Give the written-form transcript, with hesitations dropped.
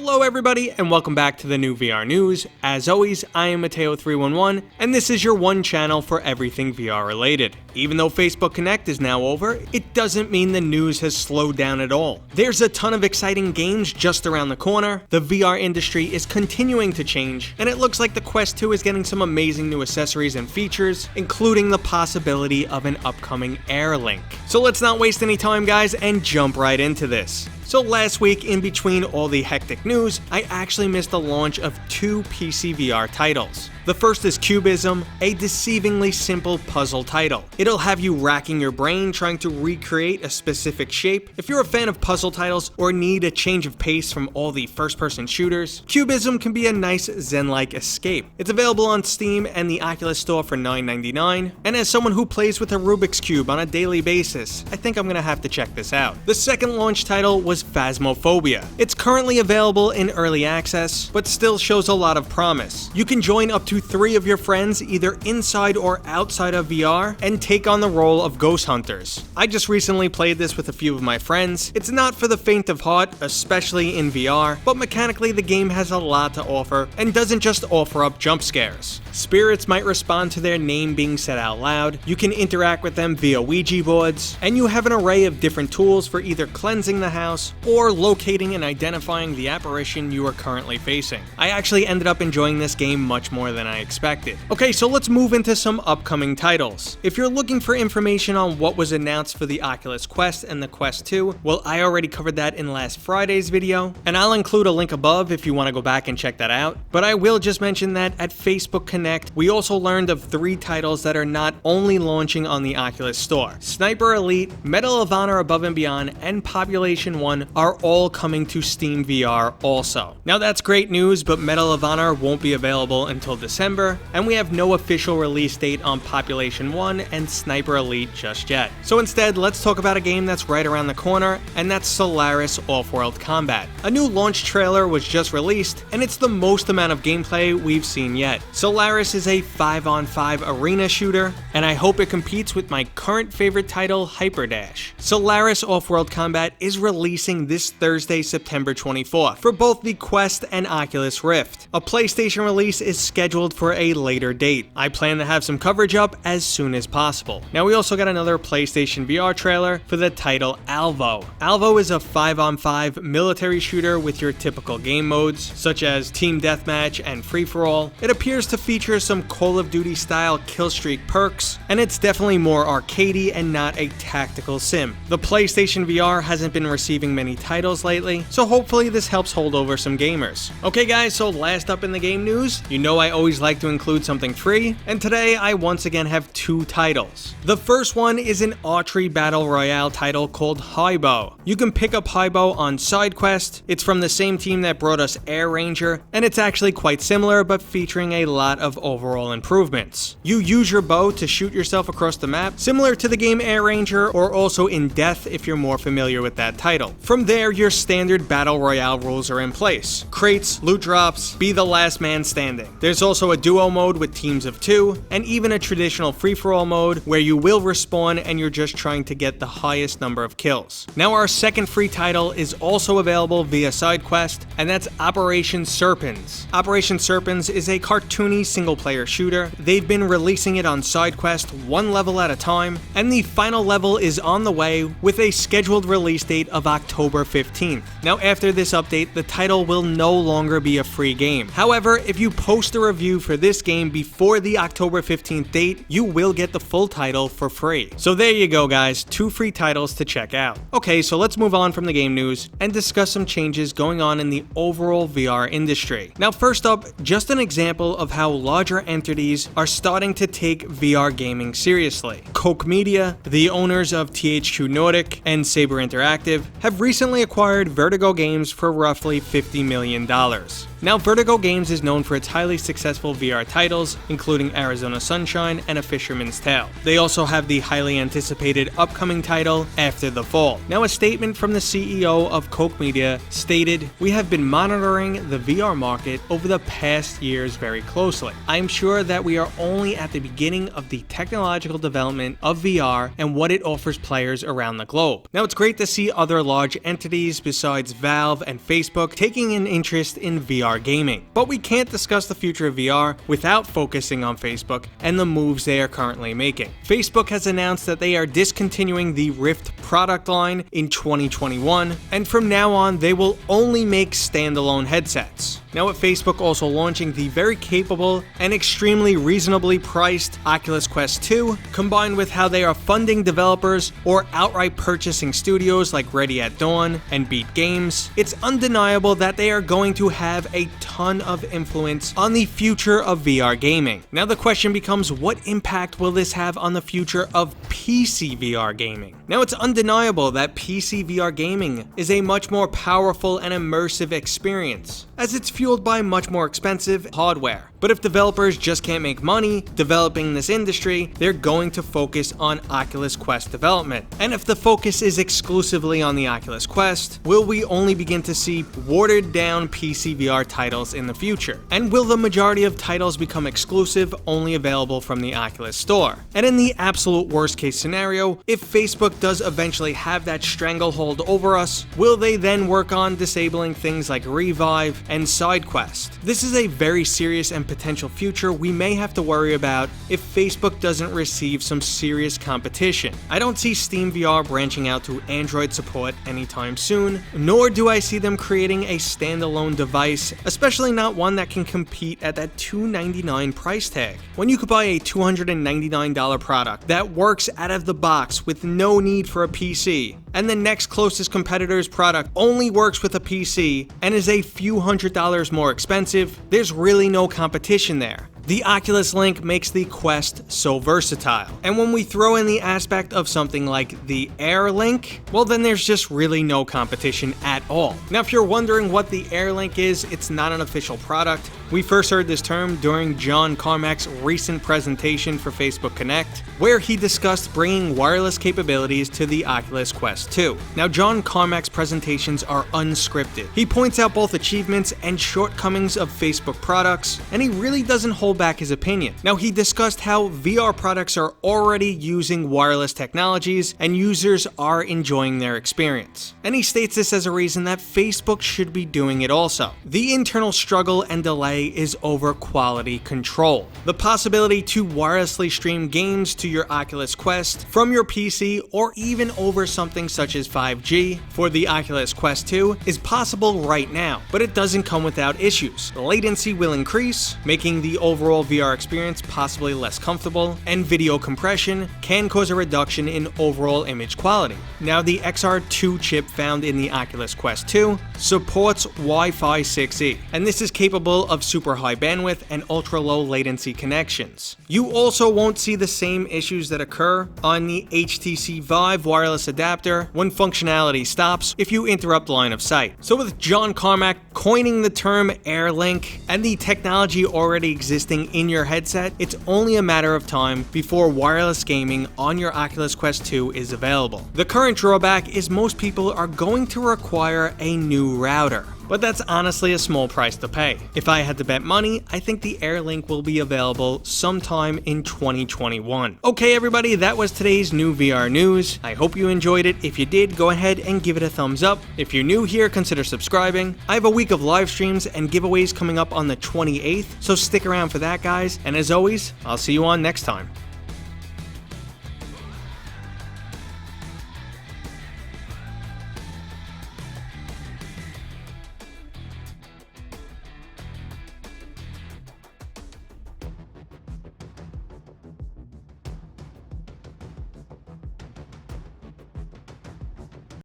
Hello everybody and welcome back to the new VR news. As always, I am Mateo311 and this is your one channel for everything VR related. Even though Facebook Connect is now over, it doesn't mean the news has slowed down at all. There's a ton of exciting games just around the corner, the VR industry is continuing to change, and it looks like the Quest 2 is getting some amazing new accessories and features, including the possibility of an upcoming Air Link. So let's not waste any time guys and jump right into this. So last week, in between all the hectic news, I actually missed the launch of two PCVR titles. The first is Cubism, a deceivingly simple puzzle title. It'll have you racking your brain trying to recreate a specific shape. If you're a fan of puzzle titles or need a change of pace from all the first-person shooters, Cubism can be a nice zen-like escape. It's available on Steam and the Oculus Store for $9.99, and as someone who plays with a Rubik's Cube on a daily basis, I think I'm gonna have to check this out. The second launch title was Phasmophobia. It's currently available in early access, but still shows a lot of promise. You can join up to 3 of your friends either inside or outside of VR and take on the role of ghost hunters. I just recently played this with a few of my friends. It's not for the faint of heart, especially in VR, but mechanically the game has a lot to offer and doesn't just offer up jump scares. Spirits might respond to their name being said out loud, you can interact with them via Ouija boards, and you have an array of different tools for either cleansing the house or locating and identifying the apparition you are currently facing. I actually ended up enjoying this game much more than I expected. Okay, so let's move into some upcoming titles. If you're looking for information on what was announced for the Oculus Quest and the Quest 2, well, I already covered that in last Friday's video, and I'll include a link above if you want to go back and check that out. But I will just mention that at Facebook Connect, we also learned of 3 titles that are not only launching on the Oculus Store. Sniper Elite, Medal of Honor Above and Beyond, and Population 1 are all coming to SteamVR also. Now that's great news, but Medal of Honor won't be available until December, and we have no official release date on Population 1 and Sniper Elite just yet. So instead, let's talk about a game that's right around the corner, and that's Solaris Off-World Combat. A new launch trailer was just released, and it's the most amount of gameplay we've seen yet. Solaris is a 5-on-5 arena shooter, and I hope it competes with my current favorite title, Hyperdash. Solaris Off-World Combat is releasing this Thursday, September 24th, for both the Quest and Oculus Rift. A PlayStation release is scheduled for a later date. I plan to have some coverage up as soon as possible. Now we also got another PlayStation VR trailer for the title Alvo. Alvo is a 5-on-5 military shooter with your typical game modes, such as Team Deathmatch and Free-for-All. It appears to feature some Call of Duty style killstreak perks, and it's definitely more arcadey and not a tactical sim. The PlayStation VR hasn't been receiving many titles lately, so hopefully this helps hold over some gamers. Okay guys, so last up in the game news, you know I always like to include something free, and today I once again have 2 titles. The first one is an archery battle royale title called Hibow. You can pick up Hibow on SideQuest. It's from the same team that brought us Air Ranger, and it's actually quite similar but featuring a lot of overall improvements. You use your bow to shoot yourself across the map, similar to the game Air Ranger or also in Death if you're more familiar with that title. From there, your standard battle royale rules are in place. Crates, loot drops, be the last man standing. There's also a duo mode with teams of 2, and even a traditional free-for-all mode where you will respawn and you're just trying to get the highest number of kills. Now our second free title is also available via SideQuest, and that's Operation Serpents. Operation Serpents is a cartoony single-player shooter. They've been releasing it on SideQuest 1 level at a time, and the final level is on the way with a scheduled release date of October 15th. Now after this update, the title will no longer be a free game. However, if you post a review for this game before the October 15th date, you will get the full title for free. So there you go guys, 2 free titles to check out. Okay, so let's move on from the game news and discuss some changes going on in the overall VR industry. Now first up, just an example of how larger entities are starting to take VR gaming seriously. Koch Media, the owners of THQ Nordic and Saber Interactive, have recently acquired Vertigo Games for roughly $50 million. Now, Vertigo Games is known for its highly successful VR titles, including Arizona Sunshine and A Fisherman's Tale. They also have the highly anticipated upcoming title, After the Fall. Now, a statement from the CEO of Koch Media stated, "We have been monitoring the VR market over the past years very closely. I'm sure that we are only at the beginning of the technological development of VR and what it offers players around the globe." Now, it's great to see other large entities besides Valve and Facebook taking an interest in VR gaming. But we can't discuss the future of VR without focusing on Facebook and the moves they are currently making. Facebook has announced that they are discontinuing the Rift product line in 2021, and from now on they will only make standalone headsets. Now, with Facebook also launching the very capable and extremely reasonably priced Oculus Quest 2, combined with how they are funding developers or outright purchasing studios like Ready at Dawn and Beat Games, it's undeniable that they are going to have a ton of influence on the future of VR gaming. Now, the question becomes, what impact will this have on the future of PCVR gaming? Now, it's undeniable that PCVR gaming is a much more powerful and immersive experience, as it's fueled by much more expensive hardware. But if developers just can't make money developing this industry, they're going to focus on Oculus Quest development. And if the focus is exclusively on the Oculus Quest, will we only begin to see watered down PCVR titles in the future? And will the majority of titles become exclusive, only available from the Oculus Store? And in the absolute worst case scenario, if Facebook does eventually have that stranglehold over us, will they then work on disabling things like Revive and SideQuest? This is a very serious and potential future we may have to worry about if Facebook doesn't receive some serious competition. I don't see SteamVR branching out to Android support anytime soon, nor do I see them creating a standalone device, especially not one that can compete at that $299 price tag. When you could buy a $299 product that works out of the box with no need for a PC, and the next closest competitor's product only works with a PC and is a few $100s more expensive, there's really no competition there. The Oculus Link makes the Quest so versatile. And when we throw in the aspect of something like the Air Link, well, then there's just really no competition at all. Now, if you're wondering what the Air Link is, it's not an official product. We first heard this term during John Carmack's recent presentation for Facebook Connect, where he discussed bringing wireless capabilities to the Oculus Quest 2. Now, John Carmack's presentations are unscripted. He points out both achievements and shortcomings of Facebook products, and he really doesn't hold back his opinion. Now, he discussed how VR products are already using wireless technologies and users are enjoying their experience. And he states this as a reason that Facebook should be doing it also. The internal struggle and delay is over quality control. The possibility to wirelessly stream games to your Oculus Quest from your PC or even over something such as 5G for the Oculus Quest 2 is possible right now, but it doesn't come without issues. Latency will increase, making the overall VR experience possibly less comfortable, and video compression can cause a reduction in overall image quality. Now, the XR2 chip found in the Oculus Quest 2 supports Wi-Fi 6E, and this is capable of super high bandwidth and ultra low latency connections. You also won't see the same issues that occur on the HTC Vive wireless adapter when functionality stops if you interrupt line of sight. So with John Carmack coining the term Air Link and the technology already existing in your headset, it's only a matter of time before wireless gaming on your Oculus Quest 2 is available. The current drawback is most people are going to require a new router, but that's honestly a small price to pay. If I had to bet money, I think the Air Link will be available sometime in 2021. Okay, everybody, that was today's new VR news. I hope you enjoyed it. If you did, go ahead and give it a thumbs up. If you're new here, consider subscribing. I have a week of live streams and giveaways coming up on the 28th, so stick around for that, guys. And as always, I'll see you on next time.